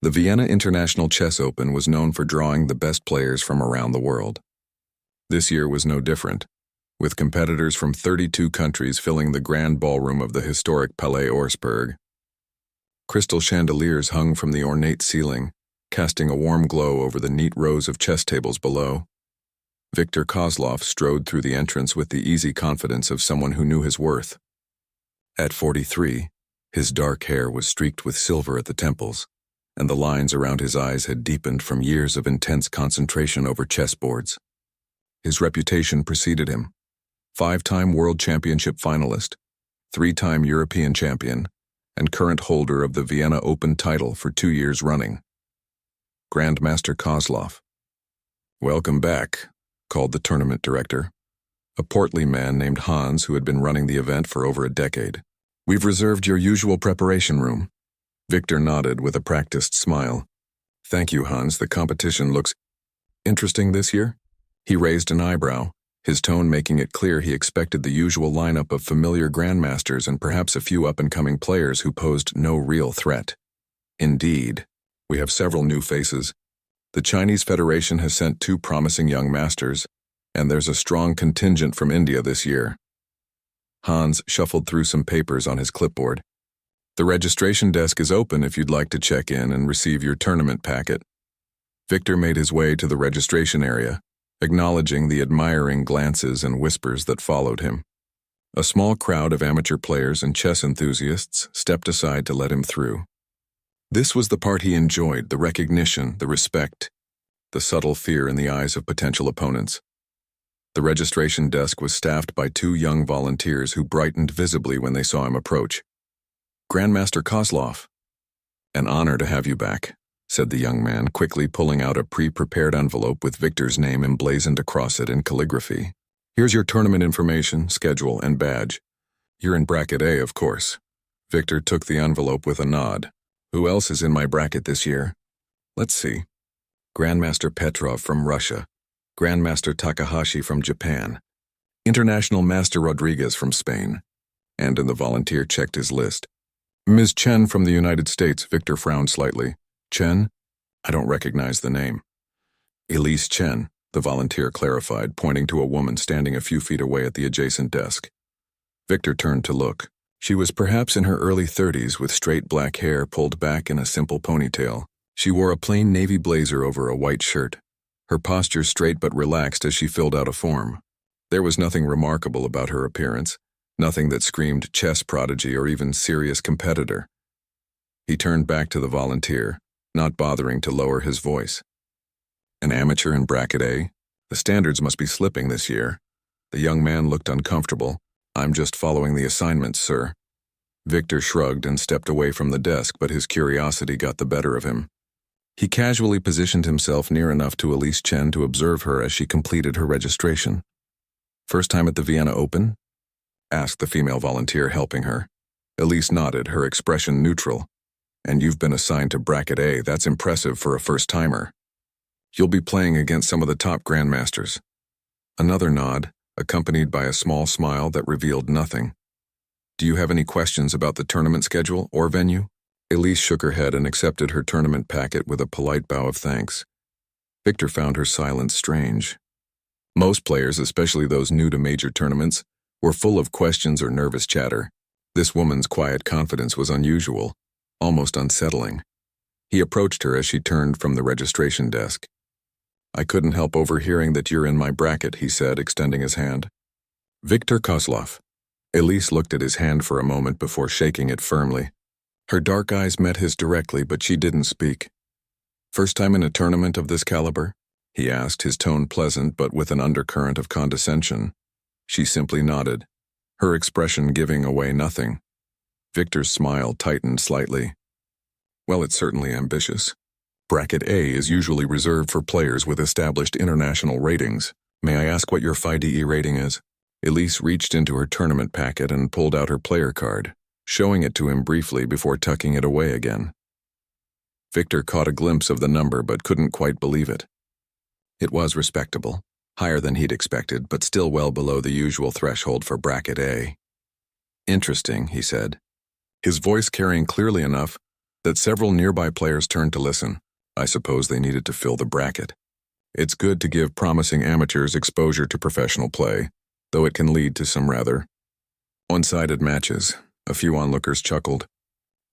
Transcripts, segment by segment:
The Vienna International Chess Open was known for drawing the best players from around the world. This year was no different, with competitors from 32 countries filling the grand ballroom of the historic Palais Auersperg. Crystal chandeliers hung from the ornate ceiling, casting a warm glow over the neat rows of chess tables below. Viktor Kozlov strode through the entrance with the easy confidence of someone who knew his worth. At 43, his dark hair was streaked with silver at the temples, and the lines around his eyes had deepened from years of intense concentration over chessboards. His reputation preceded him: 5-time World Championship finalist, 3-time European champion, and current holder of the Vienna Open title for 2 years running. Grandmaster Kozlov. "Welcome back," called the tournament director, a portly man named Hans who had been running the event for over a decade. "We've reserved your usual preparation room." Viktor nodded with a practiced smile. "Thank you, Hans. The competition looks interesting this year?" He raised an eyebrow, his tone making it clear he expected the usual lineup of familiar grandmasters and perhaps a few up-and-coming players who posed no real threat. "Indeed, we have several new faces. The Chinese Federation has sent 2 promising young masters, and there's a strong contingent from India this year." Hans shuffled through some papers on his clipboard. "The registration desk is open if you'd like to check in and receive your tournament packet." Viktor made his way to the registration area, acknowledging the admiring glances and whispers that followed him. A small crowd of amateur players and chess enthusiasts stepped aside to let him through. This was the part he enjoyed: the recognition, the respect, the subtle fear in the eyes of potential opponents. The registration desk was staffed by 2 young volunteers who brightened visibly when they saw him approach. "Grandmaster Kozlov." "An honor to have you back," said the young man, quickly pulling out a pre-prepared envelope with Viktor's name emblazoned across it in calligraphy. "Here's your tournament information, schedule, and badge. You're in bracket A, of course." Viktor took the envelope with a nod. "Who else is in my bracket this year? Let's see. Grandmaster Petrov from Russia, Grandmaster Takahashi from Japan, International Master Rodriguez from Spain," and the volunteer checked his list. "Ms. Chen from the United States." Viktor frowned slightly. "Chen? I don't recognize the name." "Elise Chen," the volunteer clarified, pointing to a woman standing a few feet away at the adjacent desk. Viktor turned to look. She was perhaps in her early 30s with straight black hair pulled back in a simple ponytail. She wore a plain navy blazer over a white shirt, her posture straight but relaxed as she filled out a form. There was nothing remarkable about her appearance, nothing that screamed chess prodigy or even serious competitor. He turned back to the volunteer, not bothering to lower his voice. "An amateur in bracket A? The standards must be slipping this year." The young man looked uncomfortable. "I'm just following the assignments, sir." Viktor shrugged and stepped away from the desk, but his curiosity got the better of him. He casually positioned himself near enough to Elise Chen to observe her as she completed her registration. "First time at the Vienna Open?" asked the female volunteer helping her. Elise nodded, her expression neutral. "And you've been assigned to bracket A. That's impressive for a first-timer. You'll be playing against some of the top grandmasters." Another nod, accompanied by a small smile that revealed nothing. "Do you have any questions about the tournament schedule or venue?" Elise shook her head and accepted her tournament packet with a polite bow of thanks. Viktor found her silence strange. Most players, especially those new to major tournaments, were full of questions or nervous chatter. This woman's quiet confidence was unusual, almost unsettling. He approached her as she turned from the registration desk. "I couldn't help overhearing that you're in my bracket," he said, extending his hand. "Viktor Kozlov." Elise looked at his hand for a moment before shaking it firmly. Her dark eyes met his directly, but she didn't speak. "First time in a tournament of this caliber?" he asked, his tone pleasant but with an undercurrent of condescension. She simply nodded, her expression giving away nothing. Viktor's smile tightened slightly. "Well, it's certainly ambitious. Bracket A is usually reserved for players with established international ratings. May I ask what your FIDE rating is?" Elise reached into her tournament packet and pulled out her player card, showing it to him briefly before tucking it away again. Viktor caught a glimpse of the number but couldn't quite believe it. It was respectable, higher than he'd expected, but still well below the usual threshold for bracket A. "Interesting," he said, his voice carrying clearly enough, that several nearby players turned to listen. I suppose they needed to fill the bracket. It's good to give promising amateurs exposure to professional play, though it can lead to some rather one-sided matches. A few onlookers chuckled.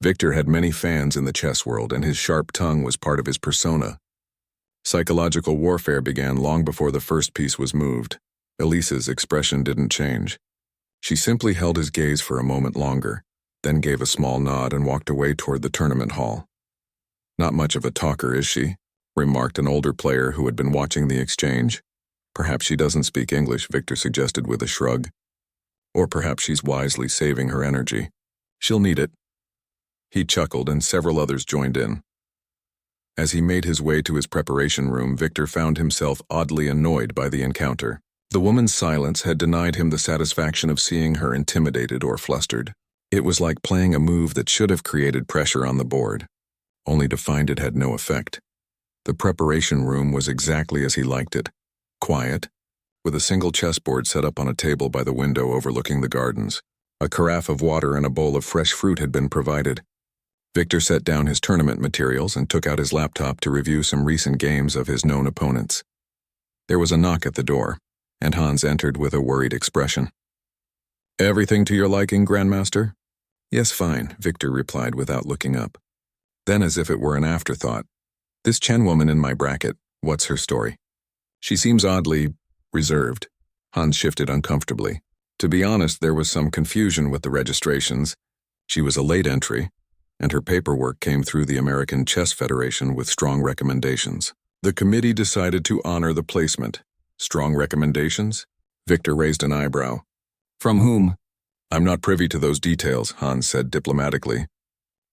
Victor had many fans in the chess world, and his sharp tongue was part of his persona. Psychological warfare began long before the first piece was moved. Elise's expression didn't change. She simply held his gaze for a moment longer, then gave a small nod and walked away toward the tournament hall. "Not much of a talker, is she?" remarked an older player who had been watching the exchange. "Perhaps she doesn't speak English," Victor suggested with a shrug. "Or perhaps she's wisely saving her energy. She'll need it." He chuckled, and several others joined in. As he made his way to his preparation room, Victor found himself oddly annoyed by the encounter. The woman's silence had denied him the satisfaction of seeing her intimidated or flustered. It was like playing a move that should have created pressure on the board, only to find it had no effect. The preparation room was exactly as he liked it, quiet, with a single chessboard set up on a table by the window overlooking the gardens. A carafe of water and a bowl of fresh fruit had been provided. Victor set down his tournament materials and took out his laptop to review some recent games of his known opponents. There was a knock at the door, and Hans entered with a worried expression. "Everything to your liking, Grandmaster?" "Yes, fine," Victor replied without looking up. Then, as if it were an afterthought, "This Chen woman in my bracket, what's her story?" "She seems oddly reserved." Hans shifted uncomfortably. To be honest, there was some confusion with the registrations. She was a late entry, and her paperwork came through the American Chess Federation with strong recommendations. The committee decided to honor the placement. Strong recommendations? Victor raised an eyebrow. "From whom?" "I'm not privy to those details," Hans said diplomatically.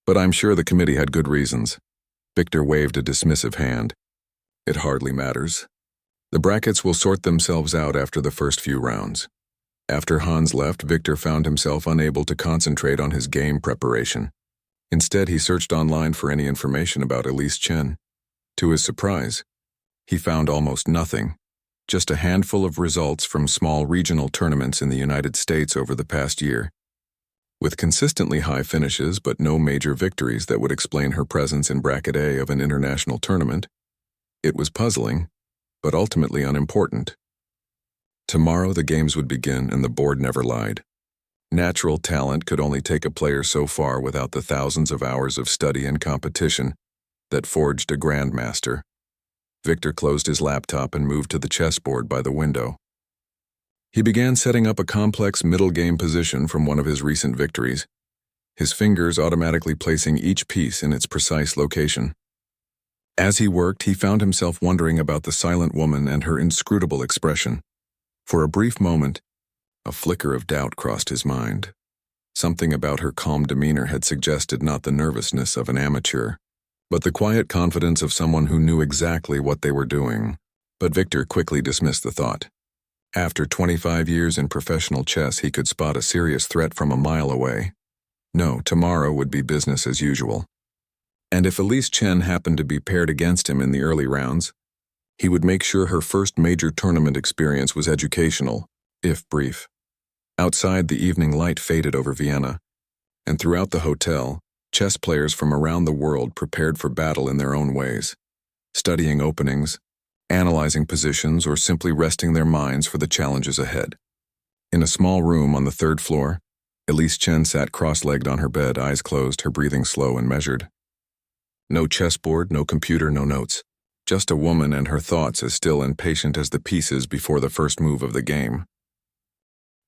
"But I'm sure the committee had good reasons." Victor waved a dismissive hand. "It hardly matters. The brackets will sort themselves out after the first few rounds." After Hans left, Victor found himself unable to concentrate on his game preparation. Instead, he searched online for any information about Elise Chen. To his surprise, he found almost nothing, just a handful of results from small regional tournaments in the United States over the past year. With consistently high finishes but no major victories that would explain her presence in Bracket A of an international tournament, it was puzzling, but ultimately unimportant. Tomorrow the games would begin, and the board never lied. Natural talent could only take a player so far without the thousands of hours of study and competition that forged a Grandmaster. Victor closed his laptop and moved to the chessboard by the window. He began setting up a complex middle game position from one of his recent victories, his fingers automatically placing each piece in its precise location. As he worked, he found himself wondering about the silent woman and her inscrutable expression. For a brief moment, a flicker of doubt crossed his mind. Something about her calm demeanor had suggested not the nervousness of an amateur, but the quiet confidence of someone who knew exactly what they were doing. But Victor quickly dismissed the thought. After 25 years in professional chess, he could spot a serious threat from a mile away. No, tomorrow would be business as usual. And if Elise Chen happened to be paired against him in the early rounds, he would make sure her first major tournament experience was educational, if brief. Outside, the evening light faded over Vienna, and throughout the hotel, chess players from around the world prepared for battle in their own ways, studying openings, analyzing positions, or simply resting their minds for the challenges ahead. In a small room on the third floor, Elise Chen sat cross-legged on her bed, eyes closed, her breathing slow and measured. No chessboard, no computer, no notes. Just a woman and her thoughts as still and patient as the pieces before the first move of the game.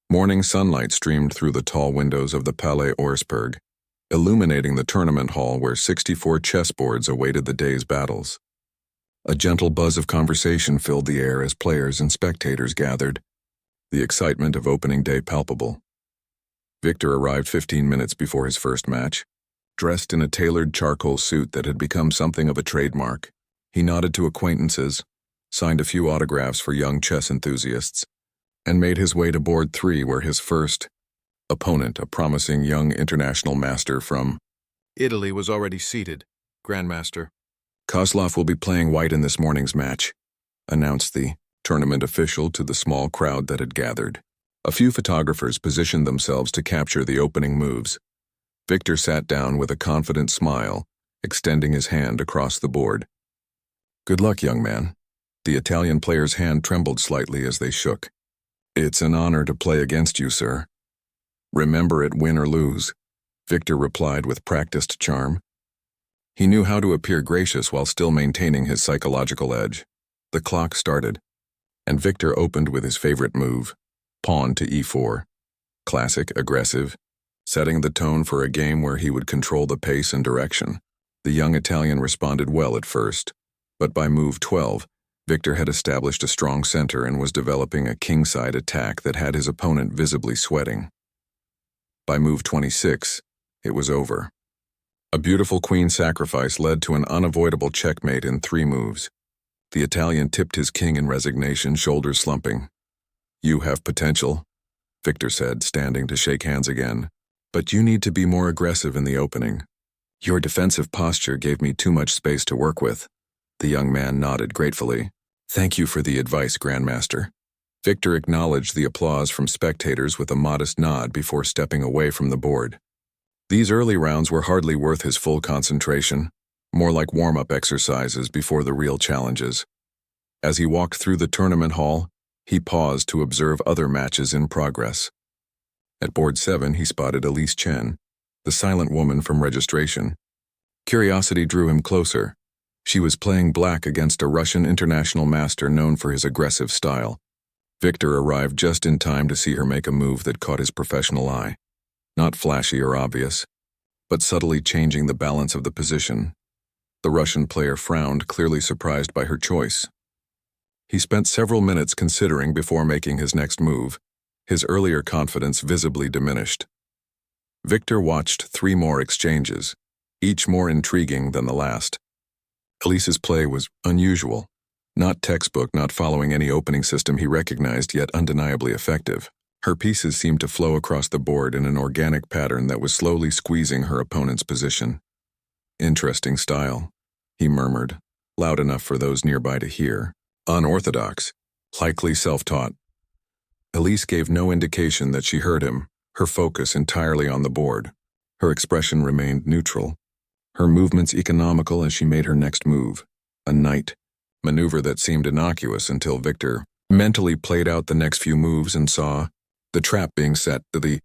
Morning sunlight streamed through the tall windows of the Palais Auersperg, illuminating the tournament hall where 64 chessboards awaited the day's battles. A gentle buzz of conversation filled the air as players and spectators gathered, the excitement of opening day palpable. Victor arrived 15 minutes before his first match, dressed in a tailored charcoal suit that had become something of a trademark. He nodded to acquaintances, signed a few autographs for young chess enthusiasts, and made his way to board 3 where his first opponent, a promising young international master from Italy, was already seated. Grandmaster. "Kozlov will be playing white in this morning's match," announced the tournament official to the small crowd that had gathered. A few photographers positioned themselves to capture the opening moves. Victor sat down with a confident smile, extending his hand across the board. "Good luck, young man." The Italian player's hand trembled slightly as they shook. "It's an honor to play against you, sir." "Remember it, win or lose," Victor replied with practiced charm. He knew how to appear gracious while still maintaining his psychological edge. The clock started, and Victor opened with his favorite move, pawn to e4. Classic, aggressive, setting the tone for a game where he would control the pace and direction. The young Italian responded well at first, but by move 12, Victor had established a strong center and was developing a kingside attack that had his opponent visibly sweating. By move 26, it was over. A beautiful queen sacrifice led to an unavoidable checkmate in 3 moves. The Italian tipped his king in resignation, shoulders slumping. "You have potential," Victor said, standing to shake hands again. "But you need to be more aggressive in the opening. Your defensive posture gave me too much space to work with." The young man nodded gratefully. "Thank you for the advice, Grandmaster." Victor acknowledged the applause from spectators with a modest nod before stepping away from the board. These early rounds were hardly worth his full concentration, more like warm-up exercises before the real challenges. As he walked through the tournament hall, he paused to observe other matches in progress. At board 7, he spotted Elise Chen, the silent woman from registration. Curiosity drew him closer. She was playing black against a Russian international master known for his aggressive style. Victor arrived just in time to see her make a move that caught his professional eye. Not flashy or obvious, but subtly changing the balance of the position. The Russian player frowned, clearly surprised by her choice. He spent several minutes considering before making his next move, his earlier confidence visibly diminished. Victor watched 3 more exchanges, each more intriguing than the last. Elise's play was unusual, not textbook, not following any opening system he recognized, yet undeniably effective. Her pieces seemed to flow across the board in an organic pattern that was slowly squeezing her opponent's position. "Interesting style," he murmured, loud enough for those nearby to hear. "Unorthodox, likely self-taught." Elise gave no indication that she heard him, her focus entirely on the board. Her expression remained neutral, her movements economical as she made her next move, a knight, maneuver that seemed innocuous until Victor mentally played out the next few moves and saw the trap being set. The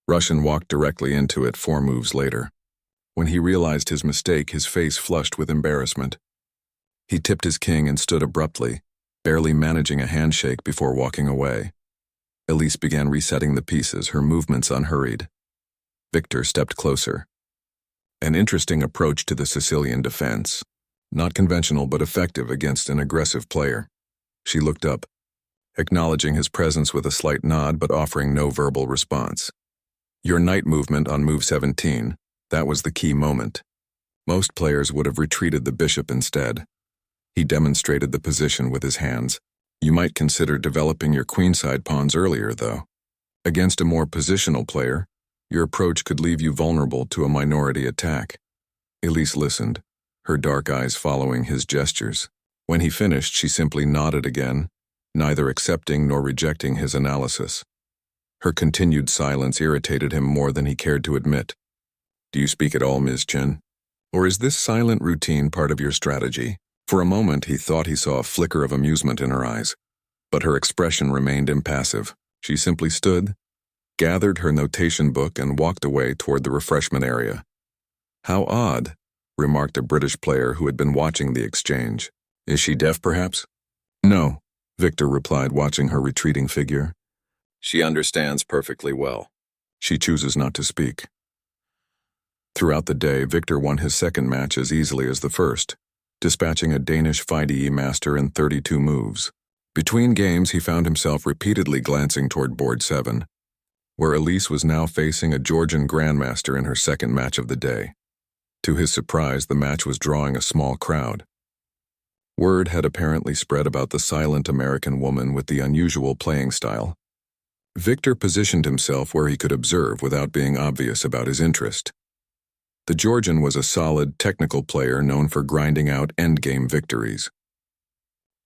Russian walked directly into it 4 moves later. When he realized his mistake, his face flushed with embarrassment. He tipped his king and stood abruptly, barely managing a handshake before walking away. Elise began resetting the pieces, her movements unhurried. Victor stepped closer. An interesting approach to the Sicilian defense, not conventional but effective against an aggressive player. She looked up, acknowledging his presence with a slight nod but offering no verbal response. "Your knight movement on move 17, that was the key moment. Most players would have retreated the bishop instead." He demonstrated the position with his hands. "You might consider developing your queenside pawns earlier, though. Against a more positional player, your approach could leave you vulnerable to a minority attack." Elise listened, her dark eyes following his gestures. When he finished, she simply nodded again, neither accepting nor rejecting his analysis. Her continued silence irritated him more than he cared to admit. "Do you speak at all, Ms. Chen? Or is this silent routine part of your strategy?" For a moment, he thought he saw a flicker of amusement in her eyes, but her expression remained impassive. She simply stood, gathered her notation book, and walked away toward the refreshment area. "How odd," remarked a British player who had been watching the exchange. "Is she deaf, perhaps?" "No," Victor replied, watching her retreating figure. "She understands perfectly well. She chooses not to speak." Throughout the day, Victor won his second match as easily as the first, dispatching a Danish FIDE master in 32 moves. Between games, he found himself repeatedly glancing toward board 7, where Elise was now facing a Georgian Grandmaster in her second match of the day. To his surprise, the match was drawing a small crowd. Word had apparently spread about the silent American woman with the unusual playing style. Victor positioned himself where he could observe without being obvious about his interest. The Georgian was a solid, technical player known for grinding out endgame victories.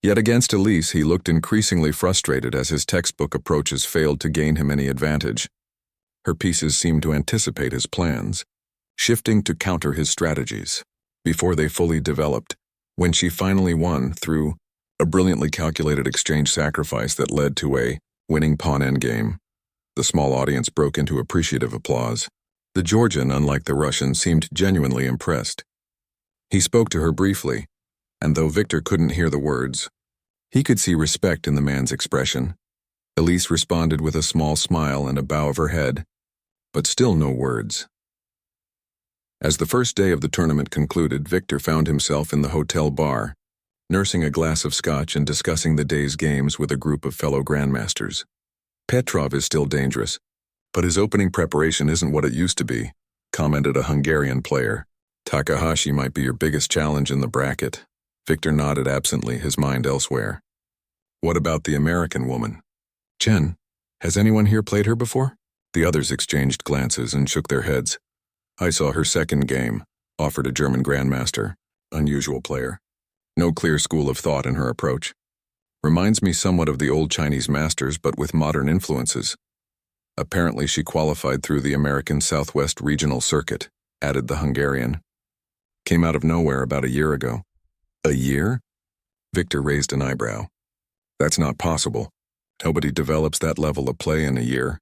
Yet against Elise, he looked increasingly frustrated as his textbook approaches failed to gain him any advantage. Her pieces seemed to anticipate his plans, shifting to counter his strategies. before they fully developed. When she finally won through a brilliantly calculated exchange sacrifice that led to a winning pawn endgame, the small audience broke into appreciative applause. The Georgian, unlike the Russian, seemed genuinely impressed. He spoke to her briefly, and though Victor couldn't hear the words, he could see respect in the man's expression. Elise responded with a small smile and a bow of her head, but still no words. As the first day of the tournament concluded, Victor found himself in the hotel bar, nursing a glass of scotch and discussing the day's games with a group of fellow grandmasters. Petrov is still dangerous, but his opening preparation isn't what it used to be, commented a Hungarian player. Takahashi might be your biggest challenge in the bracket. Victor nodded absently, his mind elsewhere. What about the American woman? Chen, has anyone here played her before? The others exchanged glances and shook their heads. I saw her second game, offered a German grandmaster, unusual player. No clear school of thought in her approach. Reminds me somewhat of the old Chinese masters, but with modern influences. Apparently she qualified through the American Southwest Regional Circuit, added the Hungarian. Came out of nowhere about a year ago. A year? Victor raised an eyebrow. That's not possible. Nobody develops that level of play in a year.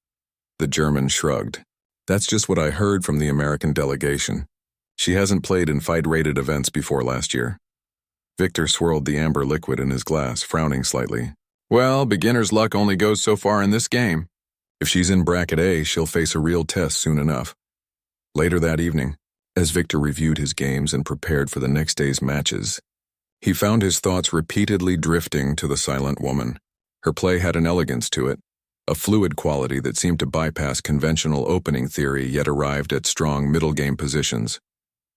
The German shrugged. That's just what I heard from the American delegation. She hasn't played in fight-rated events before last year. Victor swirled the amber liquid in his glass, frowning slightly. Well, beginner's luck only goes so far in this game. If she's in bracket A, she'll face a real test soon enough. Later that evening, as Victor reviewed his games and prepared for the next day's matches, he found his thoughts repeatedly drifting to the silent woman. Her play had an elegance to it, a fluid quality that seemed to bypass conventional opening theory yet arrived at strong middle game positions.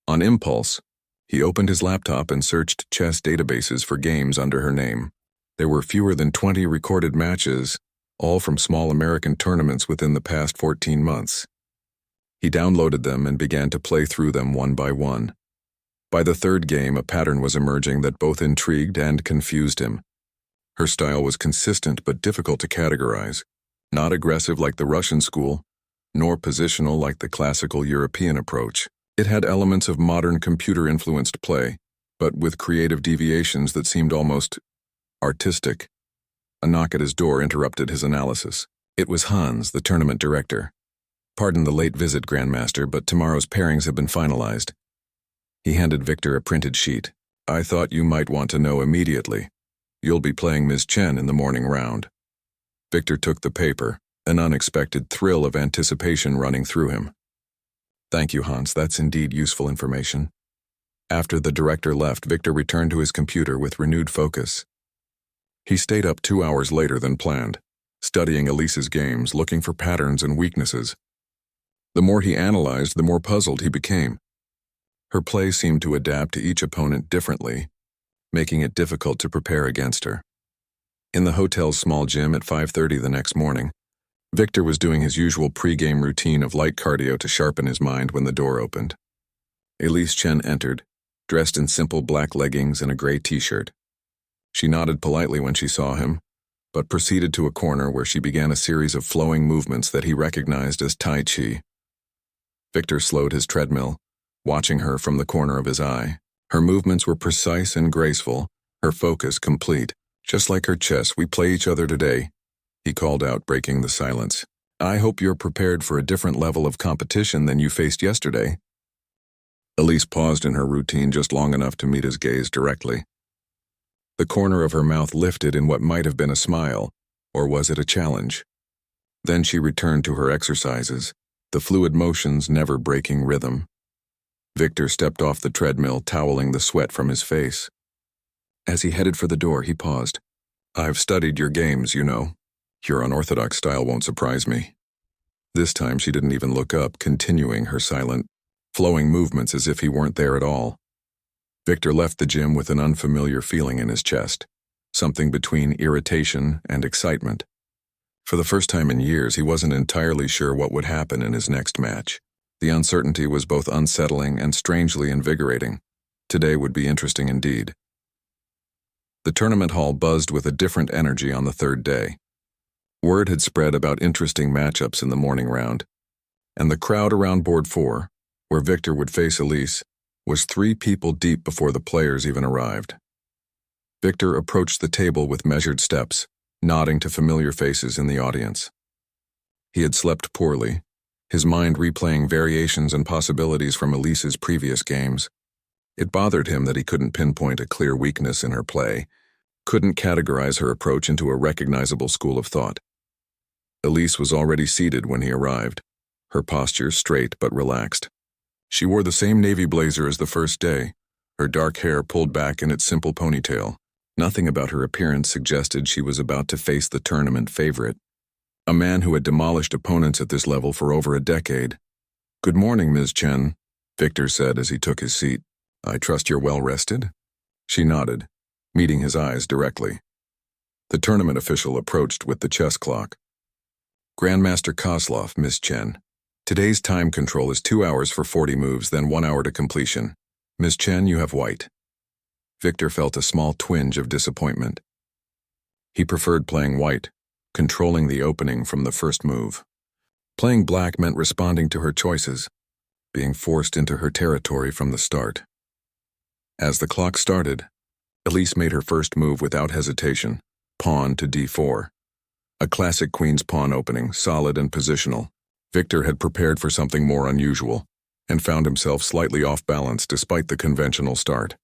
On impulse, he opened his laptop and searched chess databases for games under her name. There were fewer than 20 recorded matches, all from small American tournaments within the past 14 months. He downloaded them and began to play through them one by one. By the third game, a pattern was emerging that both intrigued and confused him. Her style was consistent but difficult to categorize, not aggressive like the Russian school, nor positional like the classical European approach. It had elements of modern computer-influenced play, but with creative deviations that seemed almost artistic. A knock at his door interrupted his analysis. It was Hans, the tournament director. Pardon the late visit, Grandmaster, but tomorrow's pairings have been finalized. He handed Victor a printed sheet. I thought you might want to know immediately. You'll be playing Ms. Chen in the morning round. Victor took the paper, an unexpected thrill of anticipation running through him. Thank you, Hans, that's indeed useful information. After the director left, Victor returned to his computer with renewed focus. He stayed up 2 hours later than planned, studying Elise's games, looking for patterns and weaknesses. The more he analyzed, the more puzzled he became. Her play seemed to adapt to each opponent differently, making it difficult to prepare against her. In the hotel's small gym at 5:30 the next morning, Victor was doing his usual pre-game routine of light cardio to sharpen his mind when the door opened. Elise Chen entered, dressed in simple black leggings and a gray t-shirt. She nodded politely when she saw him, but proceeded to a corner where she began a series of flowing movements that he recognized as Tai Chi. Victor slowed his treadmill, watching her from the corner of his eye. Her movements were precise and graceful, her focus complete. Just like her chess, we play each other today, he called out, breaking the silence. I hope you're prepared for a different level of competition than you faced yesterday. Elise paused in her routine just long enough to meet his gaze directly. The corner of her mouth lifted in what might have been a smile, or was it a challenge? Then she returned to her exercises, the fluid motions never breaking rhythm. Victor stepped off the treadmill, toweling the sweat from his face. As he headed for the door, he paused. I've studied your games, you know. Your unorthodox style won't surprise me. This time she didn't even look up, continuing her silent, flowing movements as if he weren't there at all. Victor left the gym with an unfamiliar feeling in his chest, something between irritation and excitement. For the first time in years, he wasn't entirely sure what would happen in his next match. The uncertainty was both unsettling and strangely invigorating. Today would be interesting indeed. The tournament hall buzzed with a different energy on the third day. Word had spread about interesting matchups in the morning round, and the crowd around board 4, where Victor would face Elise, was 3 people deep before the players even arrived. Victor approached the table with measured steps, nodding to familiar faces in the audience. He had slept poorly, his mind replaying variations and possibilities from Elise's previous games. It bothered him that he couldn't pinpoint a clear weakness in her play, couldn't categorize her approach into a recognizable school of thought. Elise was already seated when he arrived, her posture straight but relaxed. She wore the same navy blazer as the first day, her dark hair pulled back in its simple ponytail. Nothing about her appearance suggested she was about to face the tournament favorite, a man who had demolished opponents at this level for over a decade. "Good morning, Ms. Chen," Victor said as he took his seat. "I trust you're well rested?" She nodded, meeting his eyes directly. The tournament official approached with the chess clock. "Grandmaster Kozlov, Ms. Chen. Today's time control is 2 hours for 40 moves, then 1 hour to completion. Ms. Chen, you have white." Victor felt a small twinge of disappointment. He preferred playing white, controlling the opening from the first move. Playing black meant responding to her choices, being forced into her territory from the start. As the clock started, Elise made her first move without hesitation, pawn to d4. A classic queen's pawn opening, solid and positional. Victor had prepared for something more unusual, and found himself slightly off balance despite the conventional start.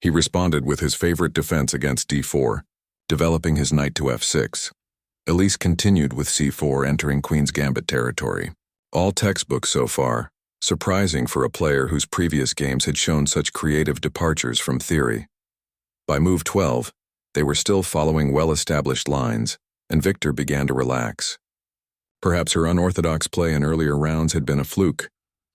He responded with his favorite defense against d4, developing his knight to f6. Elise continued with c4, entering Queen's Gambit territory. All textbooks so far, surprising for a player whose previous games had shown such creative departures from theory. By move 12, they were still following well-established lines, and Victor began to relax. Perhaps her unorthodox play in earlier rounds had been a fluke,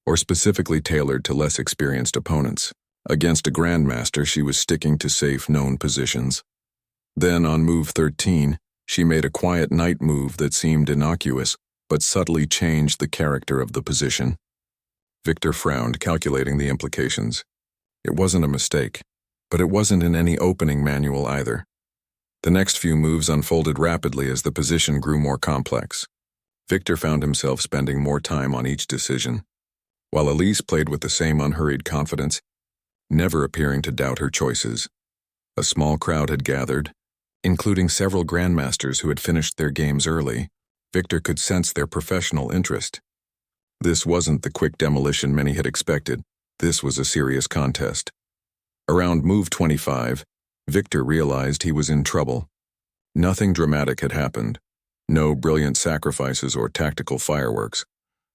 or specifically tailored to less experienced opponents. Against a Grandmaster, she was sticking to safe, known positions. Then, on move 13, she made a quiet knight move that seemed innocuous, but subtly changed the character of the position. Victor frowned, calculating the implications. It wasn't a mistake, but it wasn't in any opening manual either. The next few moves unfolded rapidly as the position grew more complex. Victor found himself spending more time on each decision, while Elise played with the same unhurried confidence, never appearing to doubt her choices. A small crowd had gathered, including several Grandmasters who had finished their games early. Victor could sense their professional interest. This wasn't the quick demolition many had expected. This was a serious contest. Around move 25, Victor realized he was in trouble. Nothing dramatic had happened, no brilliant sacrifices or tactical fireworks,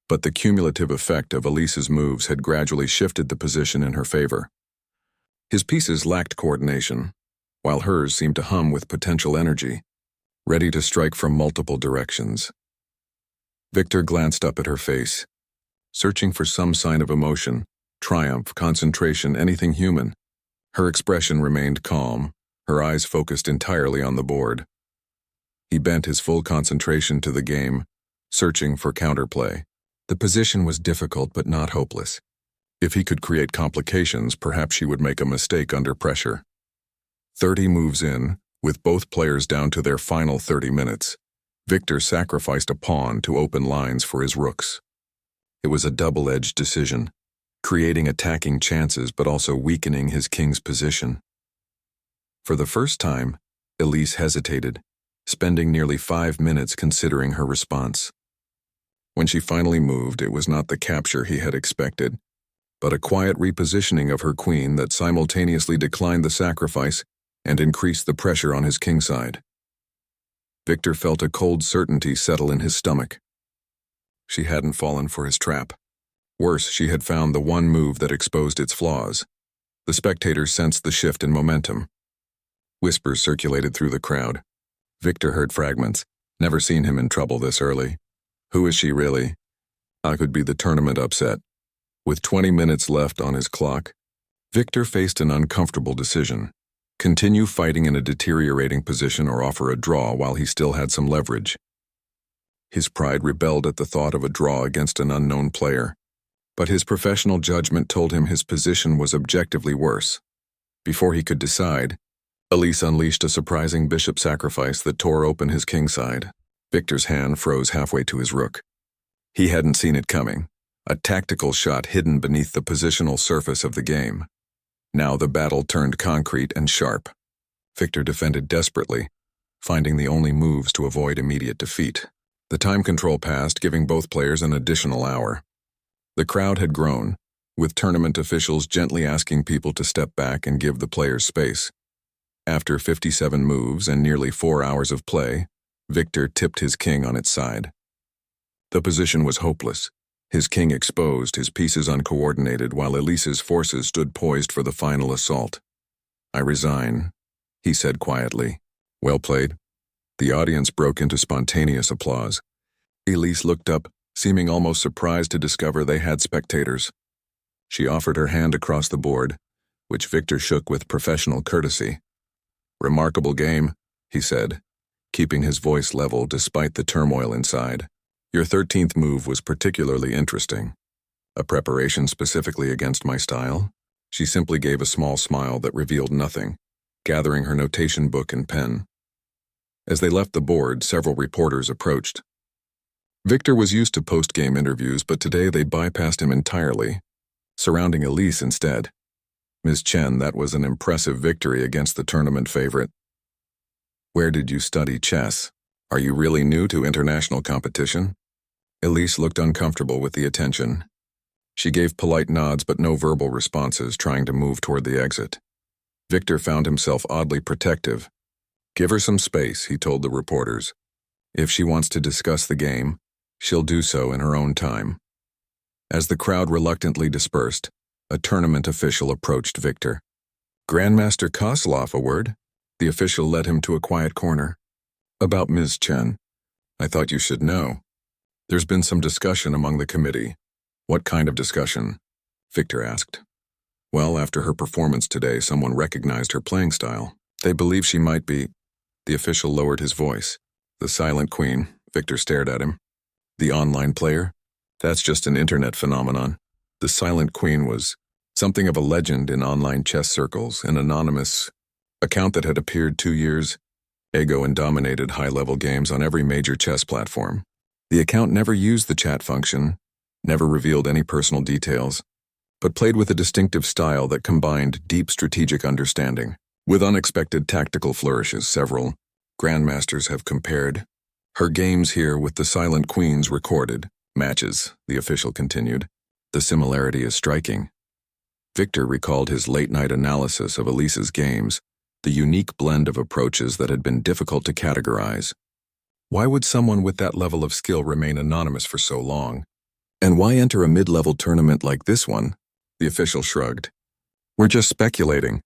but the cumulative effect of Elise's moves had gradually shifted the position in her favor. His pieces lacked coordination, while hers seemed to hum with potential energy, ready to strike from multiple directions. Victor glanced up at her face, searching for some sign of emotion, triumph, concentration, anything human. Her expression remained calm, her eyes focused entirely on the board. He bent his full concentration to the game, searching for counterplay. The position was difficult but not hopeless. If he could create complications, perhaps she would make a mistake under pressure. 30 moves in, with both players down to their final 30 minutes, Victor sacrificed a pawn to open lines for his rooks. It was a double-edged decision, creating attacking chances but also weakening his king's position. For the first time, Elise hesitated, spending nearly 5 minutes considering her response. When she finally moved, it was not the capture he had expected, but a quiet repositioning of her queen that simultaneously declined the sacrifice and increased the pressure on his kingside. Victor felt a cold certainty settle in his stomach. She hadn't fallen for his trap. Worse, she had found the one move that exposed its flaws. The spectators sensed the shift in momentum. Whispers circulated through the crowd. Victor heard fragments. Never seen him in trouble this early. Who is she really? How could be the tournament upset? With 20 minutes left on his clock, Victor faced an uncomfortable decision. Continue fighting in a deteriorating position or offer a draw while he still had some leverage. His pride rebelled at the thought of a draw against an unknown player, but his professional judgment told him his position was objectively worse. Before he could decide, Elise unleashed a surprising bishop sacrifice that tore open his kingside. Victor's hand froze halfway to his rook. He hadn't seen it coming, a tactical shot hidden beneath the positional surface of the game. Now the battle turned concrete and sharp. Victor defended desperately, finding the only moves to avoid immediate defeat. The time control passed, giving both players an additional hour. The crowd had grown, with tournament officials gently asking people to step back and give the players space. After 57 moves and nearly 4 hours of play, Victor tipped his king on its side. The position was hopeless. His king exposed, his pieces uncoordinated, while Elise's forces stood poised for the final assault. "I resign," he said quietly. "Well played." The audience broke into spontaneous applause. Elise looked up, seeming almost surprised to discover they had spectators. She offered her hand across the board, which Victor shook with professional courtesy. "Remarkable game," he said, keeping his voice level despite the turmoil inside. "Your 13th move was particularly interesting. A preparation specifically against my style?" She simply gave a small smile that revealed nothing, gathering her notation book and pen. As they left the board, several reporters approached. Victor was used to post-game interviews, but today they bypassed him entirely, surrounding Elise instead. "Ms. Chen, that was an impressive victory against the tournament favorite. Where did you study chess? Are you really new to international competition?" Elise looked uncomfortable with the attention. She gave polite nods but no verbal responses, trying to move toward the exit. Victor found himself oddly protective. "Give her some space," he told the reporters. "If she wants to discuss the game, she'll do so in her own time." As the crowd reluctantly dispersed, a tournament official approached Victor. "Grandmaster Kozlov, a word?" The official led him to a quiet corner. "About Ms. Chen. I thought you should know. There's been some discussion among the committee." "What kind of discussion?" Victor asked. "Well, after her performance today, someone recognized her playing style. They believe she might be—" The official lowered his voice. "The Silent Queen." Victor stared at him. "The online player? That's just an internet phenomenon. The Silent Queen was something of a legend in online chess circles, an anonymous account that had appeared 2 years ago and dominated high-level games on every major chess platform. The account never used the chat function, never revealed any personal details, but played with a distinctive style that combined deep strategic understanding with unexpected tactical flourishes. Several Grandmasters have compared her games here with the Silent Queen's recorded matches," the official continued. "The similarity is striking." Victor recalled his late-night analysis of Elise's games, the unique blend of approaches that had been difficult to categorize. Why would someone with that level of skill remain anonymous for so long? And why enter a mid-level tournament like this one? The official shrugged. "We're just speculating.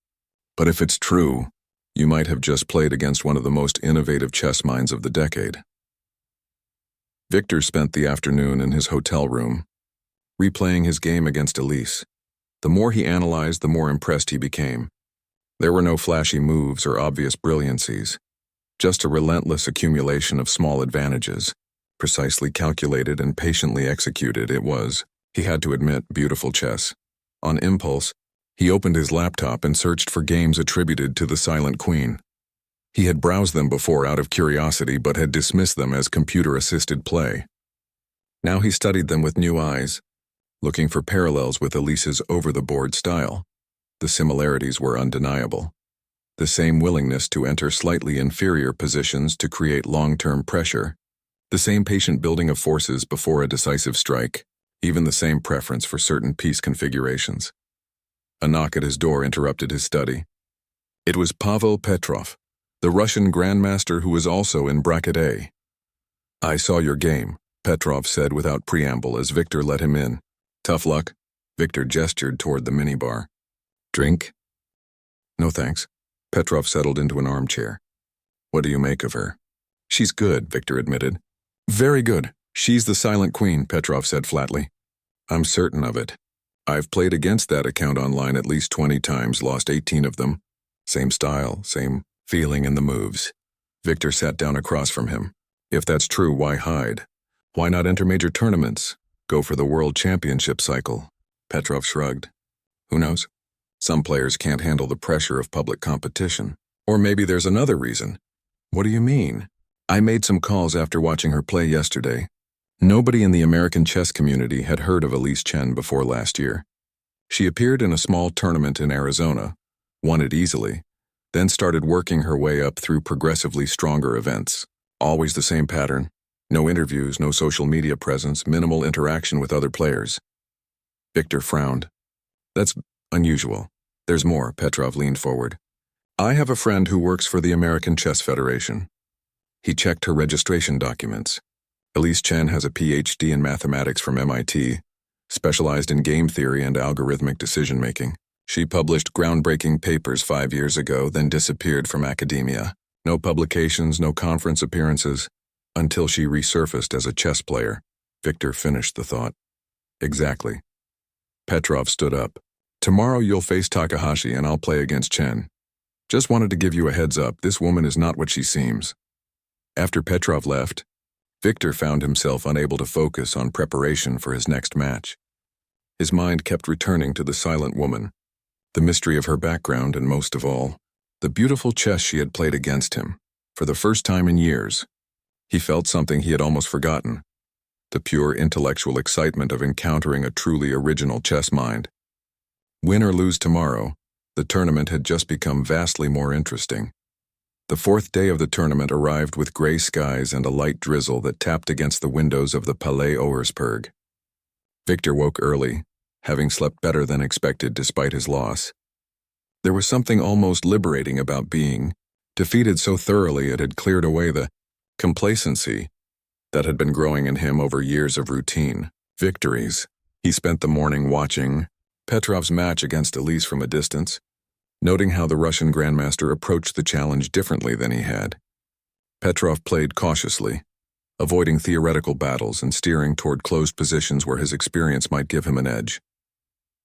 But if it's true, you might have just played against one of the most innovative chess minds of the decade." Victor spent the afternoon in his hotel room, replaying his game against Elise. The more he analyzed, the more impressed he became. There were no flashy moves or obvious brilliancies, just a relentless accumulation of small advantages. Precisely calculated and patiently executed, it was, he had to admit, beautiful chess. On impulse, he opened his laptop and searched for games attributed to the Silent Queen. He had browsed them before out of curiosity but had dismissed them as computer-assisted play. Now he studied them with new eyes, looking for parallels with Elise's over-the-board style. The similarities were undeniable. The same willingness to enter slightly inferior positions to create long-term pressure. The same patient building of forces before a decisive strike. Even the same preference for certain piece configurations. A knock at his door interrupted his study. It was Pavel Petrov, the Russian Grandmaster who was also in Bracket A. "I saw your game," Petrov said without preamble as Victor let him in. "Tough luck?" Victor gestured toward the minibar. "Drink?" "No thanks." Petrov settled into an armchair. "What do you make of her?" "She's good," Victor admitted. "Very good. She's the Silent Queen," Petrov said flatly. "I'm certain of it. I've played against that account online at least 20 times, lost 18 of them. Same style, same feeling in the moves." Victor sat down across from him. "If that's true, why hide? Why not enter major tournaments? Go for the World Championship cycle?" Petrov shrugged. "Who knows? Some players can't handle the pressure of public competition. Or maybe there's another reason." "What do you mean?" "I made some calls after watching her play yesterday. Nobody in the American chess community had heard of Elise Chen before last year. She appeared in a small tournament in Arizona, won it easily, then started working her way up through progressively stronger events. Always the same pattern. No interviews, no social media presence, minimal interaction with other players. Victor frowned. That's unusual. There's more, Petrov leaned forward. I have a friend who works for the American Chess Federation. He checked her registration documents. Elise Chen has a PhD in mathematics from MIT, specialized in game theory and algorithmic decision-making. She published groundbreaking papers 5 years ago, then disappeared from academia. No publications, no conference appearances, until she resurfaced as a chess player. Victor finished the thought. Exactly. Petrov stood up. Tomorrow you'll face Takahashi and I'll play against Chen. Just wanted to give you a heads up, this woman is not what she seems. After Petrov left, Victor found himself unable to focus on preparation for his next match. His mind kept returning to the silent woman, the mystery of her background, and most of all, the beautiful chess she had played against him. For the first time in years, he felt something he had almost forgotten, the pure intellectual excitement of encountering a truly original chess mind. Win or lose tomorrow, the tournament had just become vastly more interesting. The fourth day of the tournament arrived with gray skies and a light drizzle that tapped against the windows of the Palais Oersperg. Victor woke early, having slept better than expected despite his loss. There was something almost liberating about being defeated so thoroughly it had cleared away the complacency that had been growing in him over years of routine. Victories. He spent the morning watching Petrov's match against Elise from a distance, noting how the Russian Grandmaster approached the challenge differently than he had. Petrov played cautiously, avoiding theoretical battles and steering toward closed positions where his experience might give him an edge.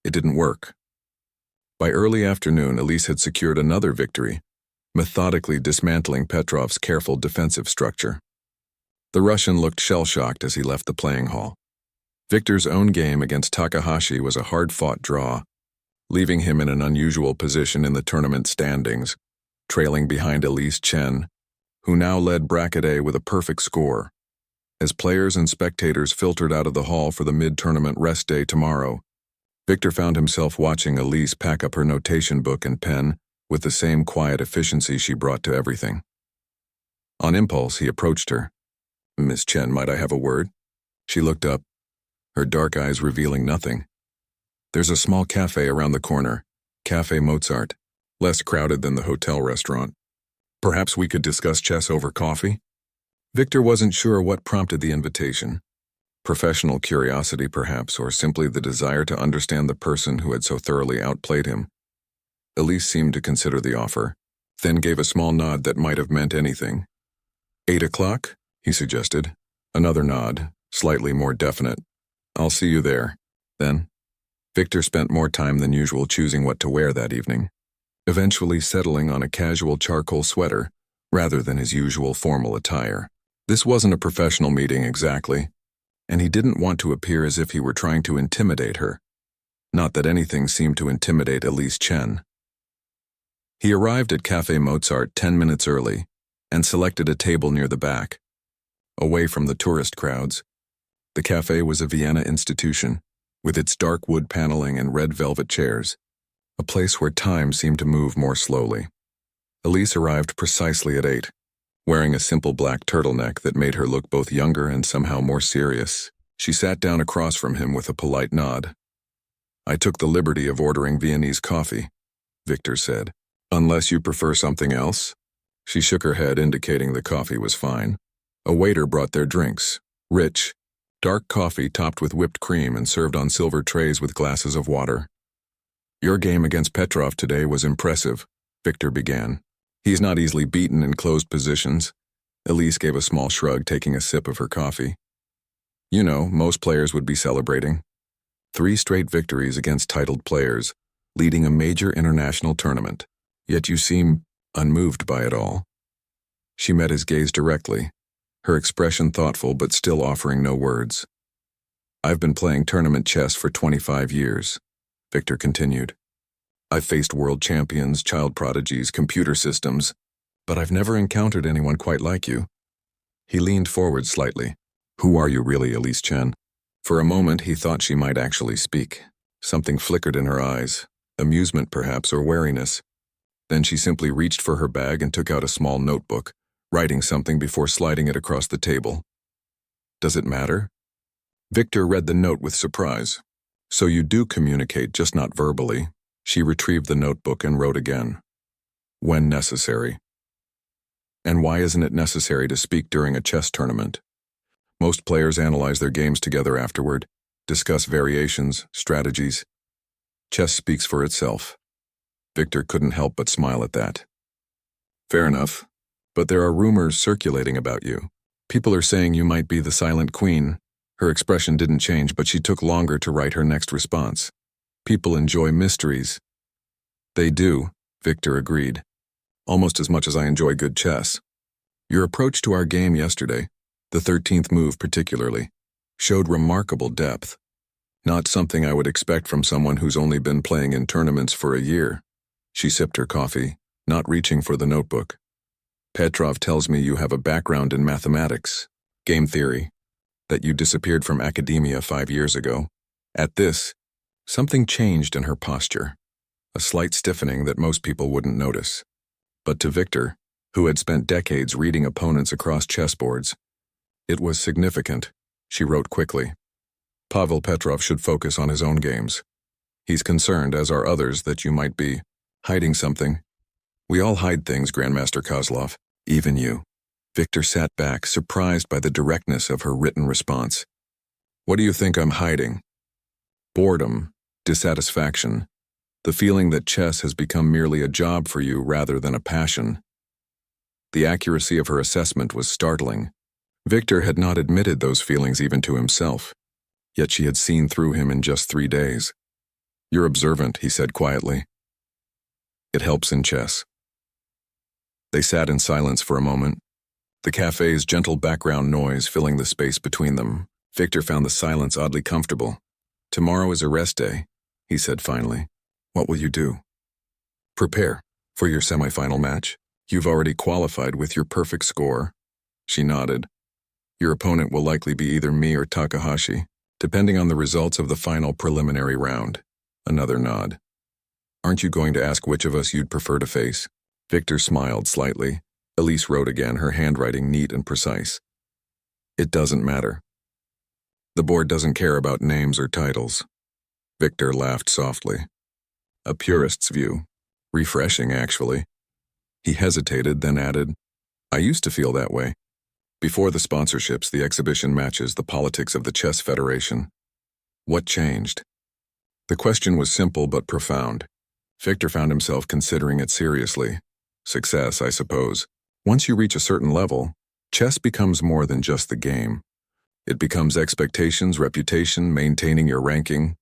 It didn't work. By early afternoon, Elise had secured another victory, methodically dismantling Petrov's careful defensive structure. The Russian looked shell-shocked as he left the playing hall. Victor's own game against Takahashi was a hard-fought draw, leaving him in an unusual position in the tournament standings, trailing behind Elise Chen, who now led Bracket A with a perfect score. As players and spectators filtered out of the hall for the mid-tournament rest day tomorrow, Victor found himself watching Elise pack up her notation book and pen with the same quiet efficiency she brought to everything. On impulse, he approached her. "Miss Chen, might I have a word?" She looked up, her dark eyes revealing nothing. "There's a small cafe around the corner, Cafe Mozart, less crowded than the hotel restaurant. Perhaps we could discuss chess over coffee?" Victor wasn't sure what prompted the invitation. Professional curiosity, perhaps, or simply the desire to understand the person who had so thoroughly outplayed him. Elise seemed to consider the offer, then gave a small nod that might have meant anything. 8 o'clock, he suggested. Another nod, slightly more definite. "I'll see you there, then." Victor spent more time than usual choosing what to wear that evening, eventually settling on a casual charcoal sweater rather than his usual formal attire. This wasn't a professional meeting exactly, and he didn't want to appear as if he were trying to intimidate her. Not that anything seemed to intimidate Elise Chen. He arrived at Cafe Mozart 10 minutes early and selected a table near the back, away from the tourist crowds. The cafe was a Vienna institution, with its dark wood paneling and red velvet chairs, a place where time seemed to move more slowly. Elise arrived precisely at 8, wearing a simple black turtleneck that made her look both younger and somehow more serious. She sat down across from him with a polite nod. "I took the liberty of ordering Viennese coffee," Victor said. "Unless you prefer something else?" She shook her head, indicating the coffee was fine. A waiter brought their drinks, rich, dark coffee topped with whipped cream and served on silver trays with glasses of water. "Your game against Petrov today was impressive," Victor began. "He's not easily beaten in closed positions." Elise gave a small shrug, taking a sip of her coffee. "You know, most players would be celebrating. 3 straight victories against titled players, leading a major international tournament. Yet you seem unmoved by it all." She met his gaze directly, her expression thoughtful but still offering no words. "I've been playing tournament chess for 25 years, Victor continued. "I've faced world champions, child prodigies, computer systems, but I've never encountered anyone quite like you." He leaned forward slightly. Who are you really, Elise Chen? For a moment, he thought she might actually speak. Something flickered in her eyes, amusement perhaps, or wariness. Then she simply reached for her bag and took out a small notebook, writing something before sliding it across the table. Does it matter? Victor read the note with surprise. So you do communicate, just not verbally. She retrieved the notebook and wrote again. When necessary. And why isn't it necessary to speak during a chess tournament? Most players analyze their games together afterward, discuss variations, strategies. Chess speaks for itself. Victor couldn't help but smile at that. Fair enough, but there are rumors circulating about you. People are saying you might be the silent queen. Her expression didn't change, but she took longer to write her next response. People enjoy mysteries. They do, Victor agreed. Almost as much as I enjoy good chess. Your approach to our game yesterday, the 13th move particularly, showed remarkable depth. Not something I would expect from someone who's only been playing in tournaments for a year. She sipped her coffee, not reaching for the notebook. Petrov tells me you have a background in mathematics, game theory, that you disappeared from academia 5 years ago. At this, something changed in her posture, a slight stiffening that most people wouldn't notice. But to Victor, who had spent decades reading opponents across chessboards, it was significant. She wrote quickly. Pavel Petrov should focus on his own games. He's concerned, as are others, that you might be hiding something. We all hide things, Grandmaster Kozlov, even you. Victor sat back, surprised by the directness of her written response. What do you think I'm hiding? Boredom, dissatisfaction, the feeling that chess has become merely a job for you rather than a passion. The accuracy of her assessment was startling. Victor had not admitted those feelings even to himself, yet she had seen through him in just 3 days. You're observant, he said quietly. It helps in chess. They sat in silence for a moment, the cafe's gentle background noise filling the space between them. Victor found the silence oddly comfortable. Tomorrow is a rest day, he said finally. What will you do? Prepare for your semifinal match. You've already qualified with your perfect score. She nodded. Your opponent will likely be either me or Takahashi, depending on the results of the final preliminary round. Another nod. Aren't you going to ask which of us you'd prefer to face? Victor smiled slightly. Elise wrote again, her handwriting neat and precise. It doesn't matter. The board doesn't care about names or titles. Victor laughed softly. A purist's view. Refreshing, actually. He hesitated, then added, I used to feel that way. Before the sponsorships, the exhibition matches, the politics of the Chess Federation. What changed? The question was simple but profound. Victor found himself considering it seriously. Success, I suppose. Once you reach a certain level, chess becomes more than just the game. It becomes expectations, reputation, maintaining your ranking.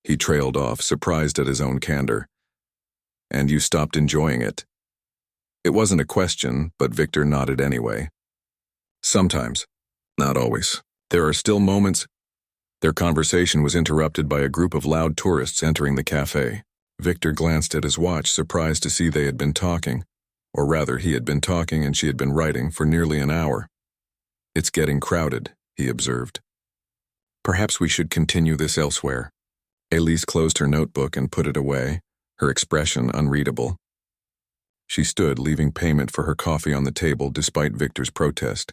He trailed off, surprised at his own candor. And you stopped enjoying it. It wasn't a question, but Victor nodded anyway. Sometimes. Not always. There are still moments. Their conversation was interrupted by a group of loud tourists entering the cafe. Victor glanced at his watch, surprised to see they had been talking. Or rather, he had been talking and she had been writing for nearly an hour. It's getting crowded, he observed. Perhaps we should continue this elsewhere. Elise closed her notebook and put it away, her expression unreadable. She stood, leaving payment for her coffee on the table despite Victor's protest.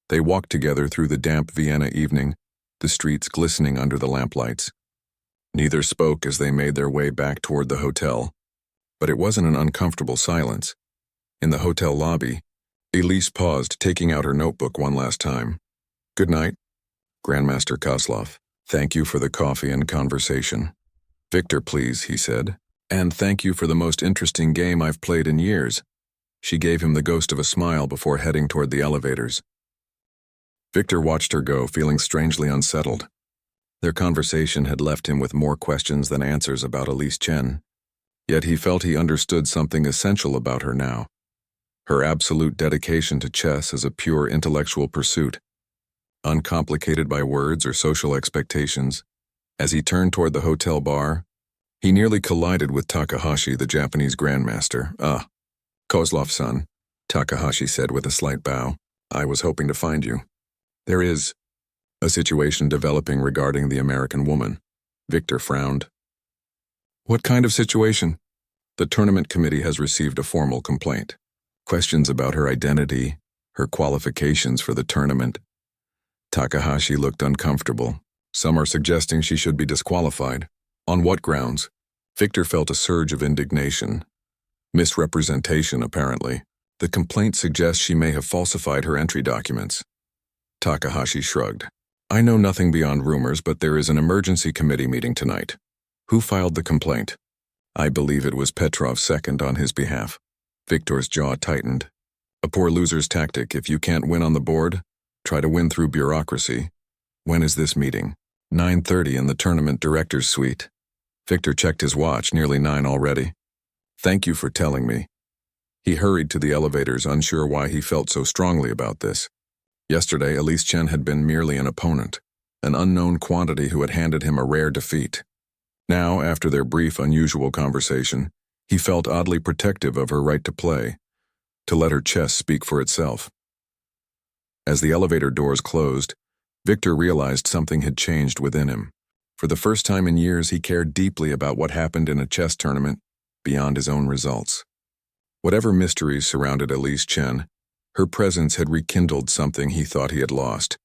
They walked together through the damp Vienna evening, the streets glistening under the lamplights. Neither spoke as they made their way back toward the hotel. But it wasn't an uncomfortable silence. In the hotel lobby, Elise paused, taking out her notebook one last time. Good night, Grandmaster Kozlov. Thank you for the coffee and conversation. Victor, please, he said. And thank you for the most interesting game I've played in years. She gave him the ghost of a smile before heading toward the elevators. Victor watched her go, feeling strangely unsettled. Their conversation had left him with more questions than answers about Elise Chen. Yet he felt he understood something essential about her now. Her absolute dedication to chess as a pure intellectual pursuit, uncomplicated by words or social expectations. As he turned toward the hotel bar, he nearly collided with Takahashi, the Japanese Grandmaster. Ah, Kozlov-san, Takahashi said with a slight bow. I was hoping to find you. There is a situation developing regarding the American woman. Victor frowned. What kind of situation? The tournament committee has received a formal complaint. Questions about her identity, her qualifications for the tournament. Takahashi looked uncomfortable. Some are suggesting she should be disqualified. On what grounds? Victor felt a surge of indignation. Misrepresentation, apparently. The complaint suggests she may have falsified her entry documents. Takahashi shrugged. I know nothing beyond rumors, but there is an emergency committee meeting tonight. Who filed the complaint? I believe it was Petrov's second on his behalf. Victor's jaw tightened. A poor loser's tactic. If you can't win on the board, try to win through bureaucracy. When is this meeting? 9:30 in the tournament director's suite. Victor checked his watch, nearly 9 already. Thank you for telling me. He hurried to the elevators, unsure why he felt so strongly about this. Yesterday, Elise Chen had been merely an opponent, an unknown quantity who had handed him a rare defeat. Now, after their brief, unusual conversation, he felt oddly protective of her right to play, to let her chess speak for itself. As the elevator doors closed, Victor realized something had changed within him. For the first time in years, he cared deeply about what happened in a chess tournament beyond his own results. Whatever mysteries surrounded Elise Chen, her presence had rekindled something he thought he had lost,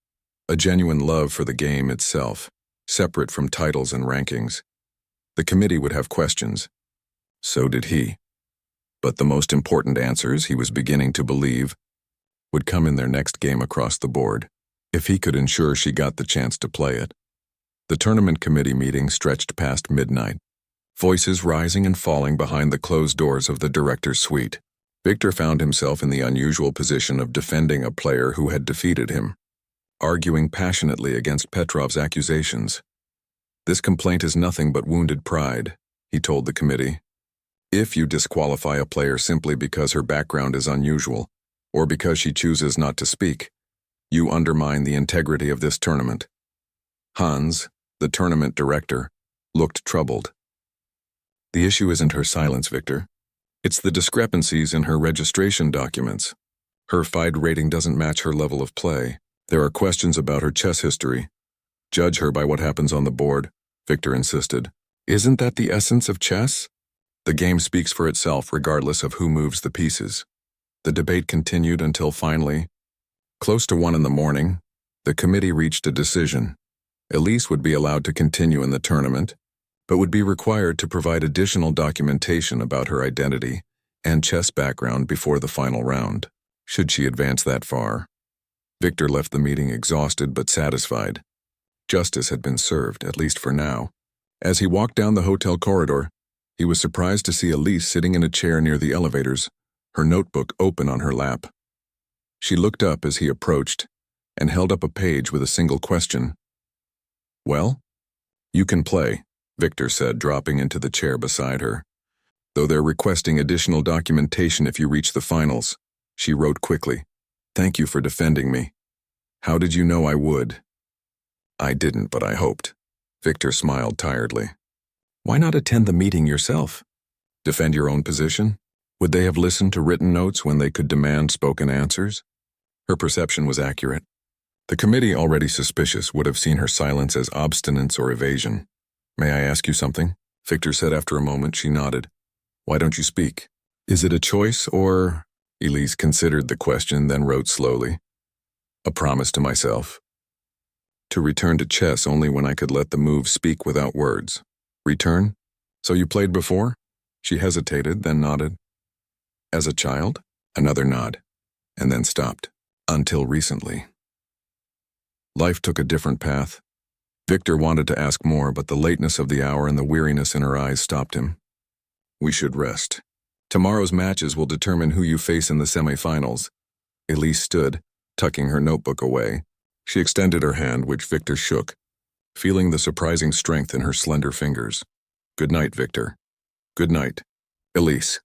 a genuine love for the game itself, separate from titles and rankings. The committee would have questions. So did he. But the most important answers, he was beginning to believe, would come in their next game across the board, if he could ensure she got the chance to play it. The tournament committee meeting stretched past midnight, voices rising and falling behind the closed doors of the director's suite. Victor found himself in the unusual position of defending a player who had defeated him, arguing passionately against Petrov's accusations. This complaint is nothing but wounded pride, he told the committee. If you disqualify a player simply because her background is unusual, or because she chooses not to speak, you undermine the integrity of this tournament. Hans, the tournament director, looked troubled. The issue isn't her silence, Victor. It's the discrepancies in her registration documents. Her FIDE rating doesn't match her level of play. There are questions about her chess history. Judge her by what happens on the board, Victor insisted. Isn't that the essence of chess? The game speaks for itself regardless of who moves the pieces. The debate continued until finally, close to 1 in the morning, the committee reached a decision. Elise would be allowed to continue in the tournament, but would be required to provide additional documentation about her identity and chess background before the final round, should she advance that far. Victor left the meeting exhausted but satisfied. Justice had been served, at least for now. As he walked down the hotel corridor, he was surprised to see Elise sitting in a chair near the elevators, her notebook open on her lap. She looked up as he approached and held up a page with a single question. Well, you can play, Victor said, dropping into the chair beside her. Though they're requesting additional documentation if you reach the finals, she wrote quickly. Thank you for defending me. How did you know I would? I didn't, but I hoped. Victor smiled tiredly. Why not attend the meeting yourself? Defend your own position? Would they have listened to written notes when they could demand spoken answers? Her perception was accurate. The committee, already suspicious, would have seen her silence as obstinance or evasion. May I ask you something? Victor said after a moment. She nodded. Why don't you speak? Is it a choice or... Elise considered the question, then wrote slowly. A promise to myself. To return to chess only when I could let the move speak without words. Return? So you played before? She hesitated, then nodded. As a child? Another nod, and then stopped. Until recently. Life took a different path. Victor wanted to ask more, but the lateness of the hour and the weariness in her eyes stopped him. We should rest. Tomorrow's matches will determine who you face in the semifinals. Elise stood, tucking her notebook away. She extended her hand, which Victor shook, feeling the surprising strength in her slender fingers. Good night, Victor. Good night, Elise.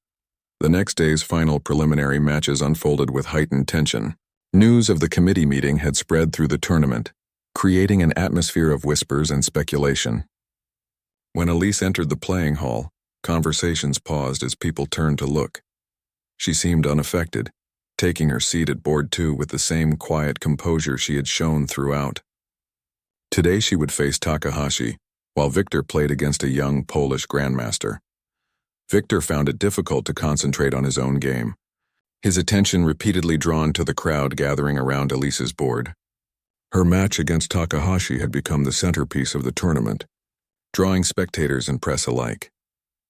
The next day's final preliminary matches unfolded with heightened tension. News of the committee meeting had spread through the tournament, creating an atmosphere of whispers and speculation. When Elise entered the playing hall, conversations paused as people turned to look. She seemed unaffected, taking her seat at board 2 with the same quiet composure she had shown throughout. Today she would face Takahashi, while Victor played against a young Polish Grandmaster. Victor found it difficult to concentrate on his own game, his attention repeatedly drawn to the crowd gathering around Elise's board. Her match against Takahashi had become the centerpiece of the tournament, drawing spectators and press alike.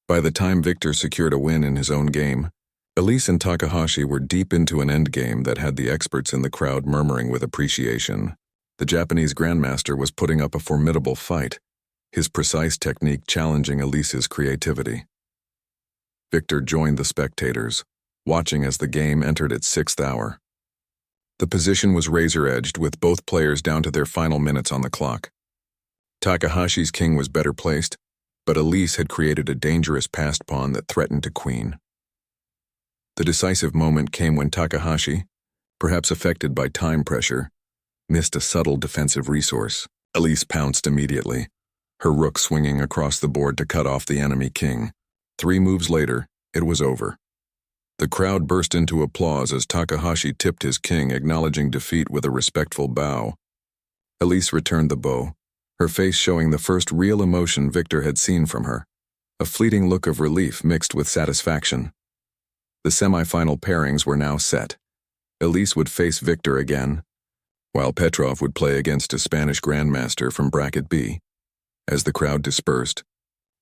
By the time Victor secured a win in his own game, Elise and Takahashi were deep into an endgame that had the experts in the crowd murmuring with appreciation. The Japanese Grandmaster was putting up a formidable fight, his precise technique challenging Elise's creativity. Victor joined the spectators, watching as the game entered its 6th hour. The position was razor-edged, with both players down to their final minutes on the clock. Takahashi's king was better placed, but Elise had created a dangerous passed pawn that threatened to queen. The decisive moment came when Takahashi, perhaps affected by time pressure, missed a subtle defensive resource. Elise pounced immediately, her rook swinging across the board to cut off the enemy king. 3 moves later, it was over. The crowd burst into applause as Takahashi tipped his king, acknowledging defeat with a respectful bow. Elise returned the bow, her face showing the first real emotion Victor had seen from her, a fleeting look of relief mixed with satisfaction. The semi-final pairings were now set. Elise would face Victor again, while Petrov would play against a Spanish Grandmaster from Bracket B. As the crowd dispersed,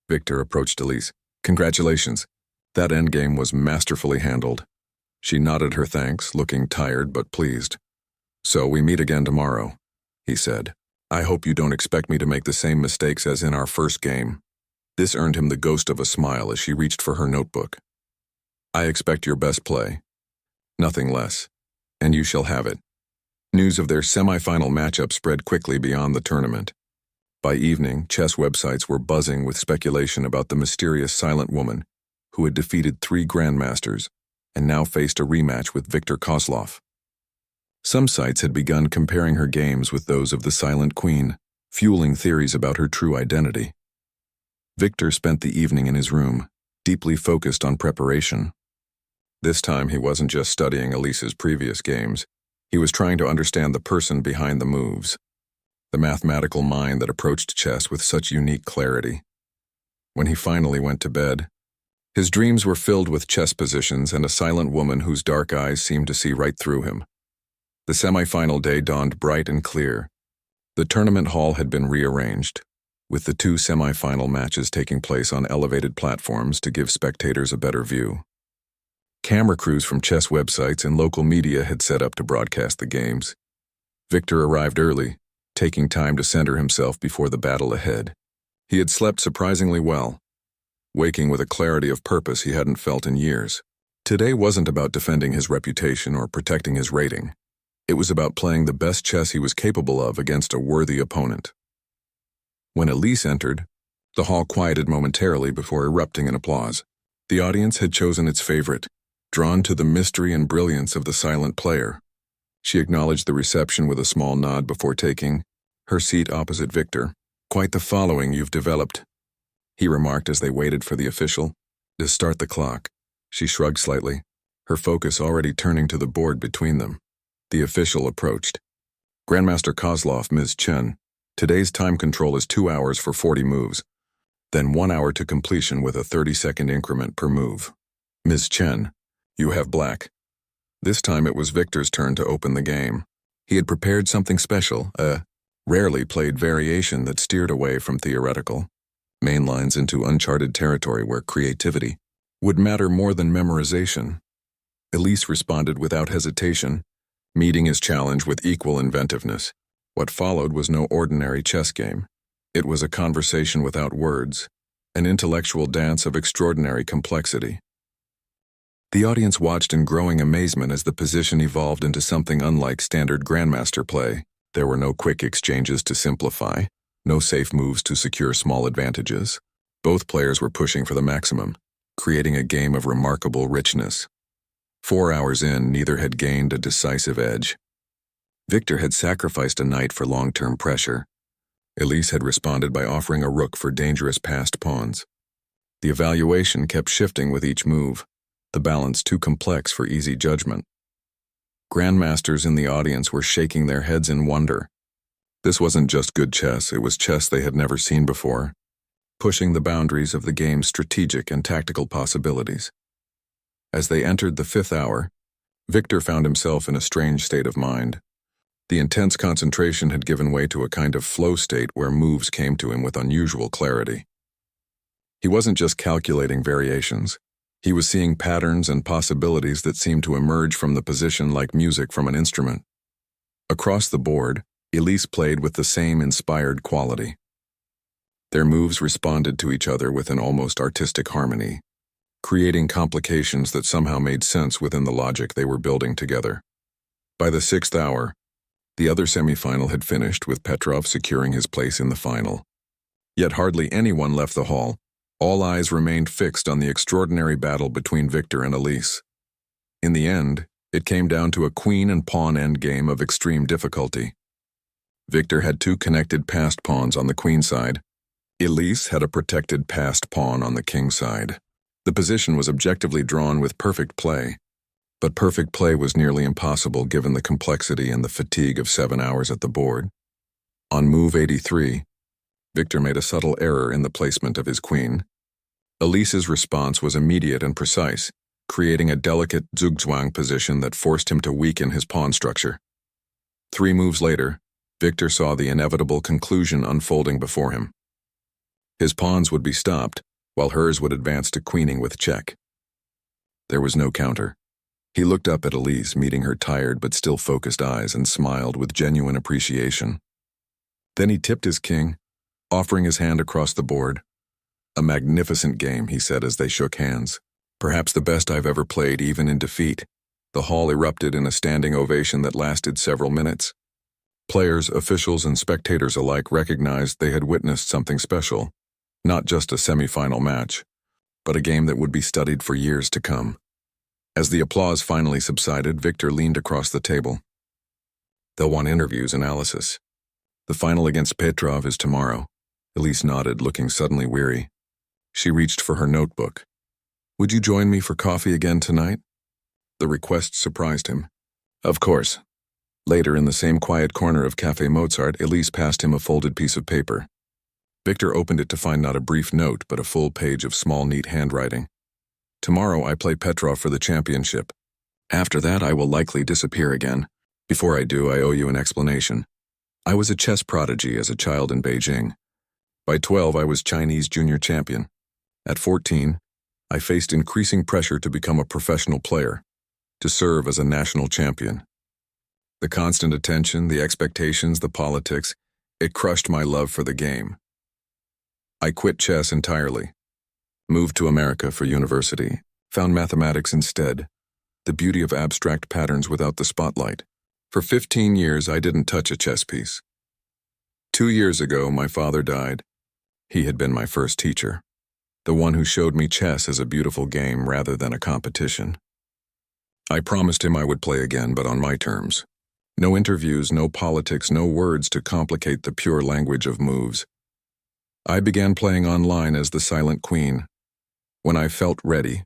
Victor approached Elise. "Congratulations. That endgame was masterfully handled." She nodded her thanks, looking tired but pleased. "So we meet again tomorrow," he said. "I hope you don't expect me to make the same mistakes as in our first game." This earned him the ghost of a smile as she reached for her notebook. "I expect your best play. Nothing less. And you shall have it." News of their semi-final matchup spread quickly beyond the tournament. By evening, chess websites were buzzing with speculation about the mysterious silent woman who had defeated 3 grandmasters and now faced a rematch with Viktor Kozlov. Some sites had begun comparing her games with those of the Silent Queen, fueling theories about her true identity. Victor spent the evening in his room, deeply focused on preparation. This time he wasn't just studying Elise's previous games, he was trying to understand the person behind the moves, the mathematical mind that approached chess with such unique clarity. When he finally went to bed, his dreams were filled with chess positions and a silent woman whose dark eyes seemed to see right through him. The semi-final day dawned bright and clear. The tournament hall had been rearranged, with the 2 semi-final matches taking place on elevated platforms to give spectators a better view. Camera crews from chess websites and local media had set up to broadcast the games. Victor arrived early, taking time to center himself before the battle ahead. He had slept surprisingly well, waking with a clarity of purpose he hadn't felt in years. Today wasn't about defending his reputation or protecting his rating. It was about playing the best chess he was capable of against a worthy opponent. When Elise entered, the hall quieted momentarily before erupting in applause. The audience had chosen its favorite, drawn to the mystery and brilliance of the silent player. She acknowledged the reception with a small nod before taking her seat opposite Victor. "Quite the following you've developed," he remarked as they waited for the official to start the clock. She shrugged slightly, her focus already turning to the board between them. The official approached. "Grandmaster Kozlov, Ms. Chen, today's time control is 2 hours for 40 moves, then 1 hour to completion with a 30-second increment per move. Ms. Chen, you have black." This time it was Victor's turn to open the game. He had prepared something special, a rarely played variation that steered away from theoretical main lines into uncharted territory where creativity would matter more than memorization. Elise responded without hesitation, meeting his challenge with equal inventiveness. What followed was no ordinary chess game. It was a conversation without words, an intellectual dance of extraordinary complexity. The audience watched in growing amazement as the position evolved into something unlike standard Grandmaster play. There were no quick exchanges to simplify, no safe moves to secure small advantages. Both players were pushing for the maximum, creating a game of remarkable richness. 4 hours in, neither had gained a decisive edge. Victor had sacrificed a knight for long-term pressure. Elise had responded by offering a rook for dangerous passed pawns. The evaluation kept shifting with each move, the balance too complex for easy judgment. Grandmasters in the audience were shaking their heads in wonder. This wasn't just good chess, it was chess they had never seen before, pushing the boundaries of the game's strategic and tactical possibilities. As they entered the 5th hour, Victor found himself in a strange state of mind. The intense concentration had given way to a kind of flow state where moves came to him with unusual clarity. He wasn't just calculating variations. He was seeing patterns and possibilities that seemed to emerge from the position like music from an instrument. Across the board, Elise played with the same inspired quality. Their moves responded to each other with an almost artistic harmony, creating complications that somehow made sense within the logic they were building together. By the 6th hour, the other semifinal had finished, with Petrov securing his place in the final. Yet hardly anyone left the hall. All eyes remained fixed on the extraordinary battle between Victor and Elise. In the end, it came down to a queen and pawn endgame of extreme difficulty. Victor had 2 connected passed pawns on the queen side. Elise had a protected passed pawn on the king side. The position was objectively drawn with perfect play, but perfect play was nearly impossible given the complexity and the fatigue of 7 hours at the board. On move 83, Victor made a subtle error in the placement of his queen. Elise's response was immediate and precise, creating a delicate zugzwang position that forced him to weaken his pawn structure. 3 moves later, Victor saw the inevitable conclusion unfolding before him. His pawns would be stopped, while hers would advance to queening with check. There was no counter. He looked up at Elise, meeting her tired but still focused eyes, and smiled with genuine appreciation. Then he tipped his king, offering his hand across the board. "A magnificent game," he said as they shook hands. "Perhaps the best I've ever played, even in defeat." The hall erupted in a standing ovation that lasted several minutes. Players, officials, and spectators alike recognized they had witnessed something special, not just a semi-final match, but a game that would be studied for years to come. As the applause finally subsided, Victor leaned across the table. "They'll want interviews, analysis. The final against Petrov is tomorrow." Elise nodded, looking suddenly weary. She reached for her notebook. "Would you join me for coffee again tonight?" The request surprised him. Of course. Later, in the same quiet corner of Café Mozart, Elise passed him a folded piece of paper. Victor opened it to find not a brief note, but a full page of small, neat handwriting. "Tomorrow I play Petrov for the championship. After that I will likely disappear again. Before I do, I owe you an explanation. I was a chess prodigy as a child in Beijing. By 12 I was Chinese junior champion. At 14, I faced increasing pressure to become a professional player, to serve as a national champion. The constant attention, the expectations, the politics, it crushed my love for the game. I quit chess entirely, moved to America for university, found mathematics instead, the beauty of abstract patterns without the spotlight. For 15 years I didn't touch a chess piece. 2 years ago my father died. He had been my first teacher, the one who showed me chess as a beautiful game rather than a competition. I promised him I would play again, but on my terms. No interviews, no politics, no words to complicate the pure language of moves. I began playing online as the Silent Queen. When I felt ready,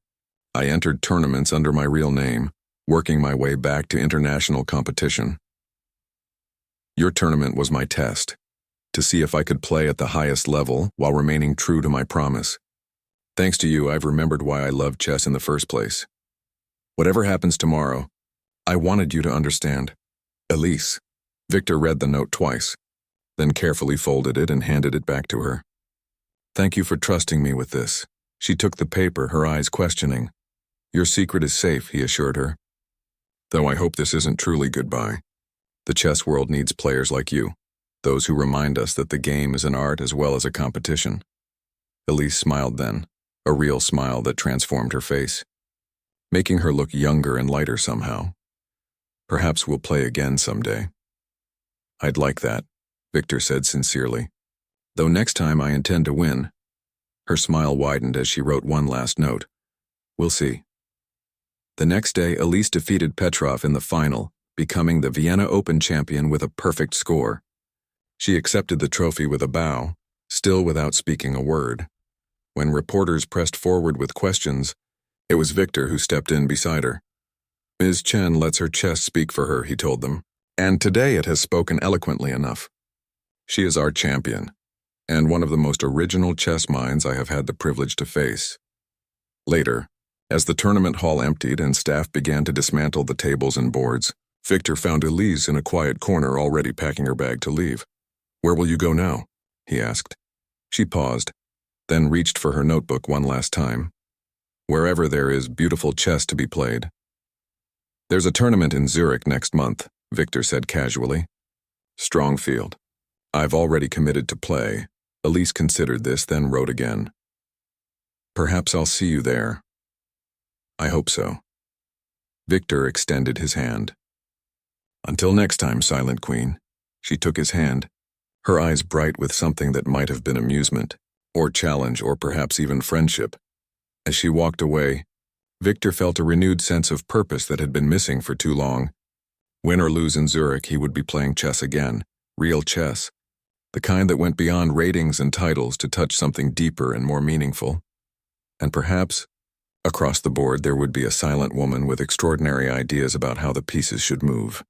I entered tournaments under my real name, working my way back to international competition. Your tournament was my test, to see if I could play at the highest level while remaining true to my promise. Thanks to you, I've remembered why I loved chess in the first place. Whatever happens tomorrow, I wanted you to understand. Elise." Victor read the note twice, then carefully folded it and handed it back to her. "Thank you for trusting me with this." She took the paper, her eyes questioning. "Your secret is safe," he assured her. "Though I hope this isn't truly goodbye. The chess world needs players like you, those who remind us that the game is an art as well as a competition." Elise smiled then, a real smile that transformed her face, making her look younger and lighter somehow. "Perhaps we'll play again someday." "I'd like that," Victor said sincerely. "Though next time I intend to win." Her smile widened as she wrote one last note. "We'll see." The next day, Elise defeated Petrov in the final, becoming the Vienna Open champion with a perfect score. She accepted the trophy with a bow, still without speaking a word. When reporters pressed forward with questions, it was Victor who stepped in beside her. "Ms. Chen lets her chess speak for her," he told them, "and today it has spoken eloquently enough. She is our champion, and one of the most original chess minds I have had the privilege to face. Later, as the tournament hall emptied and staff began to dismantle the tables and boards, Victor found Elise in a quiet corner already packing her bag to leave. "Where will you go now?" he asked. She paused, then reached for her notebook one last time. "Wherever there is beautiful chess to be played." "There's a tournament in Zurich next month," Victor said casually. "Strong field. I've already committed to play." Elise considered this, then wrote again. "Perhaps I'll see you there." "I hope so." Victor extended his hand. "Until next time, Silent Queen." She took his hand, her eyes bright with something that might have been amusement, or challenge, or perhaps even friendship. As she walked away, Victor felt a renewed sense of purpose that had been missing for too long. Win or lose in Zurich, he would be playing chess again, real chess, the kind that went beyond ratings and titles to touch something deeper and more meaningful. And perhaps, across the board, there would be a silent woman with extraordinary ideas about how the pieces should move.